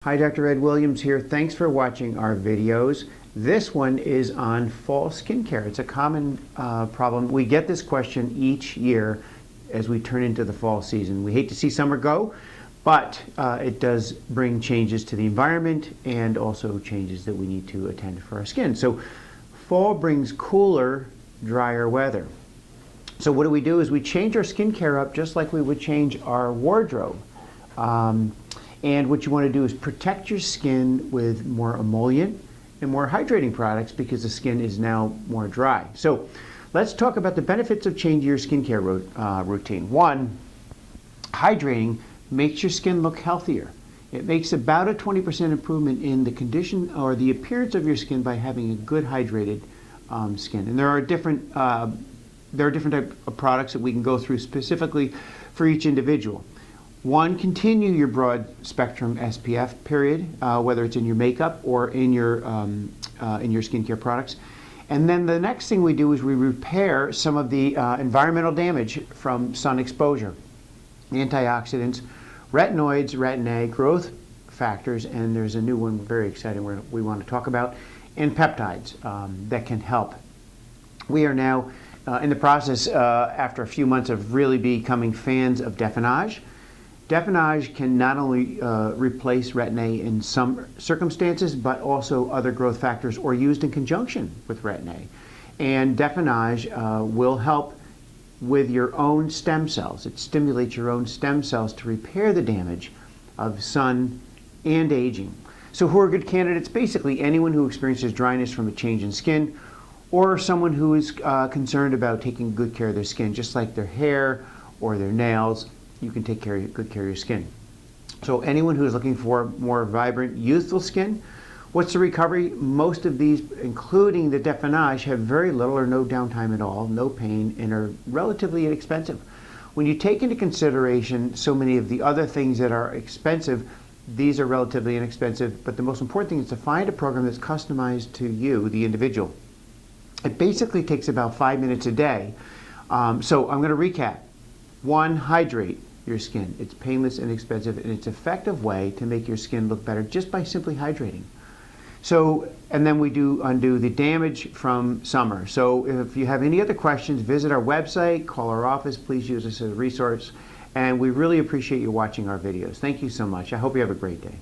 Hi, Dr. Ed Williams here. Thanks for watching our videos. This one is on fall skincare. It's a common problem. We get this question each year as we turn into the fall season. We hate to see summer go, but it does bring changes to the environment and also changes that we need to attend for our skin. So fall brings cooler, drier weather. So what do is we change our skincare up just like we would change our wardrobe. And what you want to do is protect your skin with more emollient and more hydrating products because the skin is now more dry. So let's talk about the benefits of changing your skincare routine. One, hydrating makes your skin look healthier. It makes about a 20% improvement in the condition or the appearance of your skin by having a good hydrated skin. And there are different types of products that we can go through specifically for each individual. One, continue your broad spectrum SPF period, whether it's in your makeup or in your skincare products. And then the next thing we do is we repair some of the environmental damage from sun exposure. Antioxidants, retinoids, retin A, growth factors, and there's a new one very exciting we want to talk about, and peptides that can help. We are now in the process, after a few months of really becoming fans of Definage. Definage can not only replace retin A in some circumstances, but also other growth factors or used in conjunction with retin A. And Definage will help with your own stem cells. It stimulates your own stem cells to repair the damage of sun and aging. So who are good candidates? Basically anyone who experiences dryness from a change in skin, or someone who is concerned about taking good care of their skin, just like their hair or their nails. You can take good care of your skin. So anyone who is looking for more vibrant, youthful skin, what's the recovery? Most of these, including the Definage, have very little or no downtime at all, no pain, and are relatively inexpensive. When you take into consideration so many of the other things that are expensive, these are relatively inexpensive, but the most important thing is to find a program that's customized to you, the individual. It basically takes about 5 minutes a day. So I'm going to recap. One, hydrate your skin. It's painless, inexpensive, and it's an effective way to make your skin look better just by simply hydrating. So, and then we undo the damage from summer. So if you have any other questions, visit our website, call our office, please use us as a resource, and we really appreciate you watching our videos. Thank you so much. I hope you have a great day.